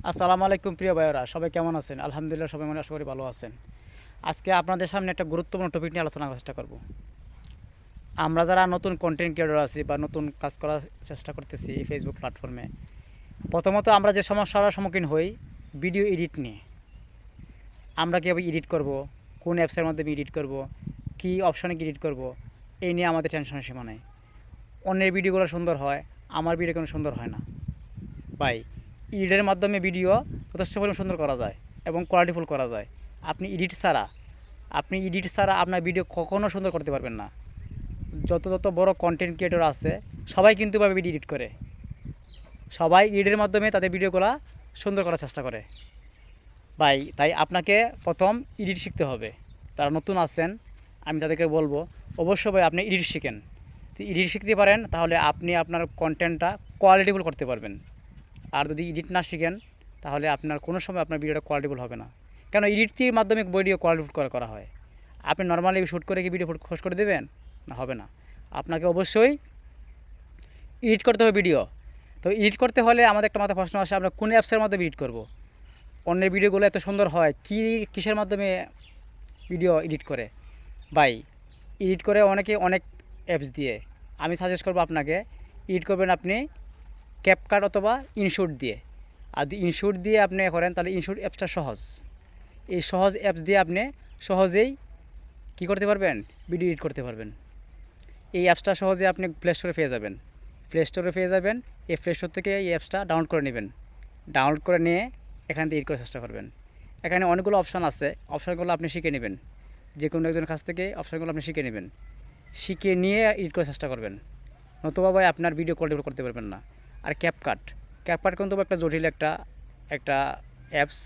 আসসালামু আলাইকুম প্রিয় ভাইয়েরা, সবাই কেমন আছেন? আলহামদুলিল্লাহ, সবাই আশা করি ভালো আছেন। আজকে আপনাদের সামনে একটা গুরুত্বপূর্ণ টপিক নিয়ে আলোচনা করার চেষ্টা করব। আমরা যারা নতুন কন্টেন্ট ক্রিয়েটর আছি বা নতুন কাজ করার চেষ্টা করতেছি এই ফেসবুক প্ল্যাটফর্মে, প্রথমত আমরা যে সমস্যার সম্মুখীন হই ভিডিও এডিট নিয়ে। আমরা কীভাবে এডিট করব, কোন অ্যাপসের মাধ্যমে এডিট করব, কী অপশানে এডিট করব, এই নিয়ে আমাদের টেনশনের সীমা নেই। অন্যের ভিডিওগুলো সুন্দর হয়, আমার ভিডিও কোনো সুন্দর হয় না। ভাই, এডিটের মাধ্যমে ভিডিও যথেষ্ট পরিমাণ সুন্দর করা যায় এবং কোয়ালিটিফুল করা যায়। আপনি এডিট ছাড়া আপনার ভিডিও কখনো সুন্দর করতে পারবেন না। যত বড় কন্টেন্ট ক্রিয়েটর আছে সবাই কিন্তু ভাবে ভিডিও এডিট করে, সবাই এডিটের মাধ্যমে তাদের ভিডিওগুলো সুন্দর করার চেষ্টা করে। ভাই, তাই আপনাকে প্রথম এডিট শিখতে হবে। তারা নতুন আছেন, আমি তাদেরকে বলবো অবশ্যই ভাই আপনি এডিট শিখেন। তো এডিট শিখতে পারেন তাহলে আপনি আপনার কন্টেন্টটা কোয়ালিটিফুল করতে পারবেন। আর যদি এডিট না শিখেন তাহলে আপনার কোনো সময় আপনার ভিডিওটা কোয়ালিটিফুল হবে না। কেন এডিটের মাধ্যমে ভিডিও কোয়ালিটিফুল করা হয়। আপনি নর্মালি শ্যুট করে কি ভিডিও পোস্ট করে দেবেন? না, হবে না। আপনাকে অবশ্যই এডিট করতে হবে ভিডিও। তো এডিট করতে হলে আমাদের একটা মাথায় প্রশ্ন আসে, আমরা কোন অ্যাপসের মাধ্যমে এডিট করব। অন্যের ভিডিওগুলো এত সুন্দর হয়, কিসের মাধ্যমে ভিডিও এডিট করে? ভাই, এডিট করে অনেকে অনেক অ্যাপস দিয়ে। আমি সাজেস্ট করবো আপনাকে এডিট করবেন আপনি ক্যাপকাট অথবা ইনশুট দিয়ে। আর যদি ইনশুট দিয়ে আপনি করেন তাহলে ইনশুট অ্যাপসটা সহজ। এই সহজ অ্যাপস দিয়ে আপনি সহজেই কী করতে পারবেন? ভিডিও এডিট করতে পারবেন। এই অ্যাপসটা সহজে আপনি প্লে স্টোরে পেয়ে যাবেন। এই প্লে স্টোর থেকে এই অ্যাপসটা ডাউনলোড করে নেবেন। ডাউনলোড করে নিয়ে এখান থেকে এডিট করার চেষ্টা করবেন। এখানে অনেকগুলো অপশান আছে, অপশানগুলো আপনি শিখে নেবেন। যে কোনো একজনের কাছ থেকে অপশানগুলো আপনি শিখে নেবেন, শিখে নিয়ে এডিট করার চেষ্টা করবেন। নতুবা ভাই আপনার ভিডিও কোয়ালিটি করতে পারবেন না। আর ক্যাপকাট কিন্তু একটা জটিল একটা অ্যাপস,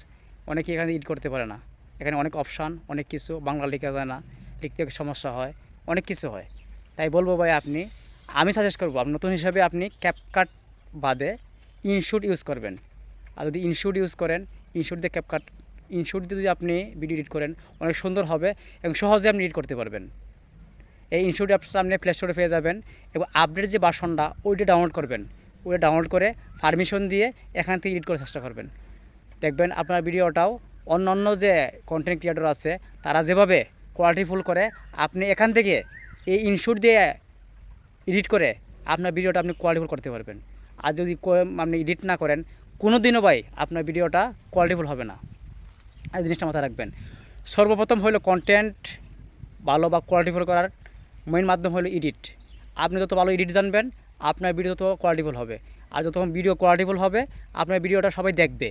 অনেকে এখানে এডিট করতে পারে না। এখানে অনেক অপশান, অনেক কিছু, বাংলা লেখা যায় না, লিখতে সমস্যা হয়, অনেক কিছু হয়। তাই বলবো ভাই আমি সাজেস্ট করবো আপনি নতুন হিসাবে আপনি ক্যাপকাট বাদে ইনশুট ইউজ করবেন। আর যদি ইনশুট ইউজ করেন, ইনশুট দিয়ে যদি আপনি ভিডিও এডিট করেন অনেক সুন্দর হবে এবং সহজে আপনি এডিট করতে পারবেন। এই ইনশুট অ্যাপসটা আপনি প্লে স্টোরে পেয়ে যাবেন এবং আপডেট যে ভার্সনটা ওইটা ডাউনলোড করবেন। ওইটা ডাউনলোড করে পারমিশন দিয়ে এখান থেকে এডিট করার চেষ্টা করবেন। দেখবেন আপনার ভিডিওটাও অন্য যে কন্টেন্ট ক্রিয়েটর আছে তারা যেভাবে কোয়ালিটিফুল করে, আপনি এখান থেকে এই ইনশুট দিয়ে এডিট করে আপনার ভিডিওটা আপনি কোয়ালিটিফুল করতে পারবেন। আর যদি আপনি এডিট না করেন কোনো দিনও ভাই আপনার ভিডিওটা কোয়ালিটিফুল হবে না। এই জিনিসটা মাথায় রাখবেন। সর্বপ্রথম হলো কন্টেন্ট ভালো বা কোয়ালিটিফুল করার মেইন মাধ্যম হলো এডিট। আপনি যত ভালো এডিট জানবেন আপনার ভিডিও তত কোয়ালিটিফুল হবে। আর যতক্ষণ ভিডিও কোয়ালিটিফুল হবে আপনার ভিডিওটা সবাই দেখবে।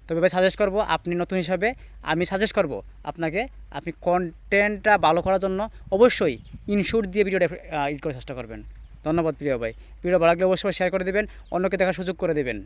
তবে ভাই সাজেস্ট করবো আপনি নতুন হিসাবে আমি সাজেস্ট করবো আপনাকে, আপনি কন্টেন্টটা ভালো করার জন্য অবশ্যই ইনশুট দিয়ে ভিডিওটা এডিট করার চেষ্টা করবেন। ধন্যবাদ প্রিয় ভাই। ভিডিও ভালো লাগলে অবশ্যই শেয়ার করে দেবেন, অন্যকে দেখার সুযোগ করে দেবেন।